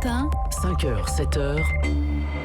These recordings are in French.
matin, 5h, 7h,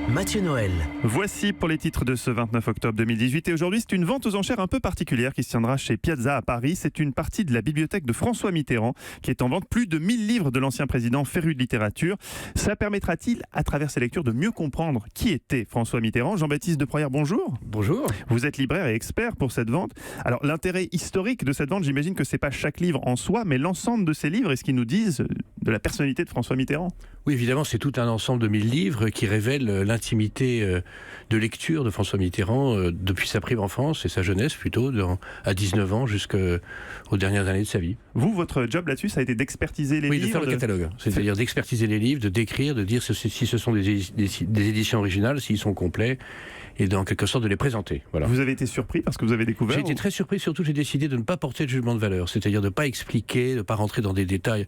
Mathieu Noël. Voici pour les titres de ce 29 octobre 2018. Et aujourd'hui, c'est une vente aux enchères un peu particulière qui se tiendra chez Piazza à Paris. C'est une partie de la bibliothèque de François Mitterrand qui est en vente. Plus de 1000 livres de l'ancien président féru de littérature. Ça permettra-t-il, à travers ces lectures, de mieux comprendre qui était François Mitterrand? Jean-Baptiste Deproyer, bonjour. Bonjour. Vous êtes libraire et expert pour cette vente. Alors, l'intérêt historique de cette vente, j'imagine que c'est pas chaque livre en soi, mais l'ensemble de ces livres et ce qu'ils nous disent de la personnalité de François Mitterrand. Oui, évidemment, c'est tout un ensemble de 1000 livres qui révèlent l'intimité de lecture de François Mitterrand depuis sa prime enfance et sa jeunesse plutôt, à 19 ans jusqu'aux dernières années de sa vie. Vous, votre job là-dessus, ça a été d'expertiser les livres? Oui, de faire le catalogue. C'est-à-dire d'expertiser les livres, de décrire, de dire si ce sont des éditions originales, s'ils sont complets, et en quelque sorte de les présenter. Voilà. Vous avez été surpris parce que vous avez découvert? J'ai été très surpris, surtout j'ai décidé de ne pas porter de jugement de valeur, c'est-à-dire de ne pas expliquer, de ne pas rentrer dans des détails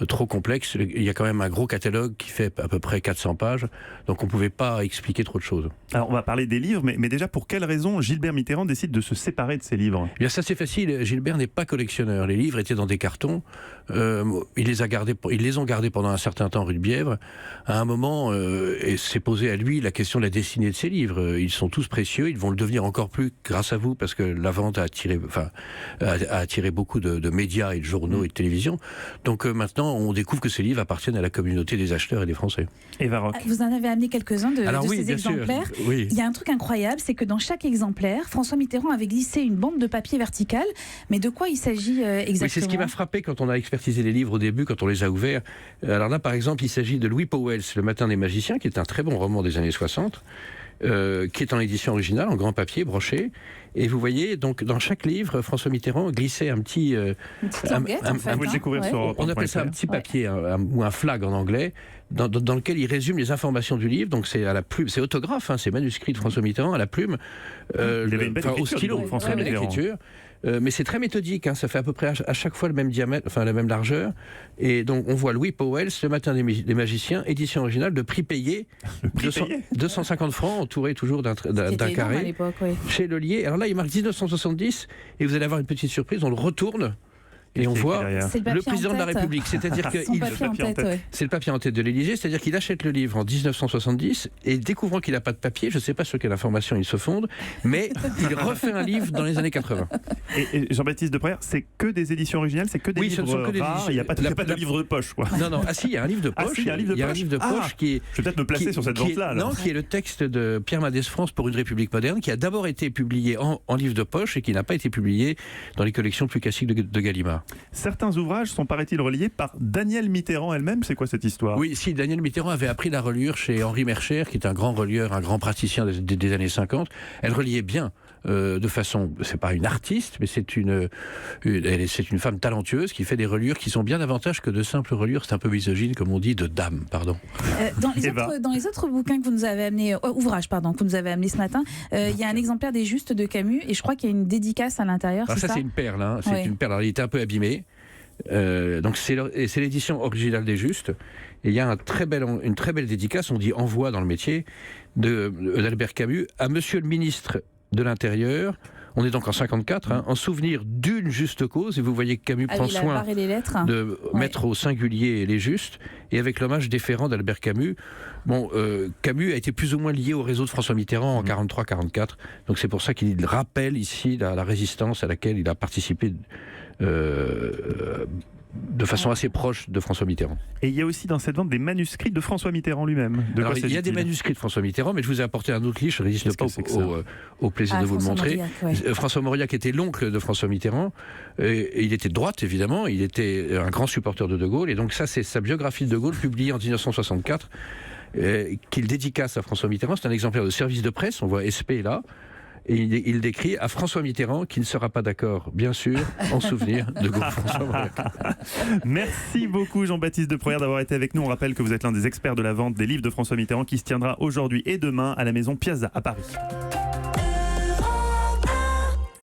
trop complexes. Il y a quand même un gros catalogue qui fait à peu près 400 pages, donc on ne pouvait pas expliquer trop de choses. Alors on va parler des livres, mais déjà pour quelle raison Gilbert Mitterrand décide de se séparer de ses livres? Eh bien ça c'est facile, Gilbert n'est pas collectionneur. Les livres étaient dans des cartons, ils les ont gardés pendant un certain temps rue de Bièvre. À un moment, et s'est posé à lui la question de la destinée de ces livres. Ils sont tous précieux, ils vont le devenir encore plus grâce à vous, parce que la vente a attiré beaucoup de médias et de journaux et de télévision. Donc maintenant, on découvre que ces livres appartiennent à la communauté des acheteurs et des Français. Eva Roch. Vous en avez amené quelques-uns de oui, ces exemplaires. Oui. Il y a un truc incroyable, c'est que dans chaque exemplaire, François Mitterrand avait glissé une bande de papier verticale. Mais de quoi il s'agit exactement? Oui, c'est ce qui m'a frappé quand on a expertisé les livres au début, quand on les a ouverts. Alors là, par exemple, il s'agit de Louis Pauwels, Le Matin des magiciens, qui est un très bon roman des années 60. Qui est en édition originale, en grand papier, broché. Et vous voyez, donc, dans chaque livre, François Mitterrand glissait un petit... on appelle ça un petit papier, ou un flag en anglais, dans lequel il résume les informations du livre. Donc c'est à la plume, c'est autographe, c'est manuscrit de François Mitterrand à la plume, au stylo, François Mitterrand. Mais c'est très méthodique, ça fait à peu près à chaque fois le même diamètre, la même largeur. Et donc on voit Louis Pauwels, Le Matin des magiciens, édition originale, de prix payé, 250 francs, entouré toujours d'un carré, chez Lelier. Alors là, il marque 1970, et vous allez avoir une petite surprise, on le retourne. Et on voit le président de la République, c'est-à-dire que c'est le papier en tête de l'Élysée, c'est-à-dire qu'il achète le livre en 1970 et découvrant qu'il n'a pas de papier, je ne sais pas sur quelle information il se fonde, mais il refait un livre dans les années 80. Et Jean-Baptiste Deproyer, c'est que des éditions originales, c'est que des livres rares, il n'y a pas de livre de poche, quoi. Non, il y a un livre de poche. Il y a un livre de poche qui est... Je vais peut-être me placer sur cette vente-là. Non, qui est le texte de Pierre Mendès France pour une République moderne, qui a d'abord été publié en livre de poche et qui n'a pas été publié dans les collections plus classiques de Gallimard. Certains ouvrages sont, paraît-il, reliés par Danielle Mitterrand elle-même. C'est quoi cette histoire? Oui, si, Danielle Mitterrand avait appris la reliure chez Henri Mercher, qui est un grand relieur, un grand praticien des années 50. Elle reliait bien, de façon... C'est pas une artiste, mais c'est une femme talentueuse qui fait des reliures qui sont bien davantage que de simples reliures, c'est un peu misogyne, comme on dit, de dames, pardon. Dans les autres bouquins que vous nous avez amenés, ouvrages, pardon, que vous nous avez amenés ce matin, il y a un exemplaire des Justes de Camus, et je crois qu'il y a une dédicace à l'intérieur. Alors ça, c'est une perle, une perle. Alors, il était un peu abîmé. Donc c'est l'édition originale des Justes, et il y a une très belle dédicace, on dit envoi dans le métier, d'Albert Camus à Monsieur le ministre de l'Intérieur. On est donc en 54, en souvenir d'une juste cause, et vous voyez que Camus prend soin de mettre au singulier les justes, et avec l'hommage déférent d'Albert Camus. Bon, Camus a été plus ou moins lié au réseau de François Mitterrand en 43-44, donc c'est pour ça qu'il rappelle ici la résistance à laquelle il a participé de façon assez proche de François Mitterrand. Et il y a aussi dans cette vente des manuscrits de François Mitterrand lui-même. Alors, il y a des manuscrits de François Mitterrand, mais je vous ai apporté un autre livre, je ne résiste pas au plaisir de vous le montrer. François Mauriac était l'oncle de François Mitterrand, et il était de droite évidemment, il était un grand supporter de De Gaulle, et donc ça c'est sa biographie de De Gaulle publiée en 1964, qu'il dédicace à François Mitterrand. C'est un exemplaire de service de presse, on voit SP là. Et il décrit à François Mitterrand, qui ne sera pas d'accord, bien sûr, en souvenir de Gaulle. François Mauriac. Merci beaucoup Jean-Baptiste Deproyer d'avoir été avec nous. On rappelle que vous êtes l'un des experts de la vente des livres de François Mitterrand qui se tiendra aujourd'hui et demain à la maison Piazza à Paris.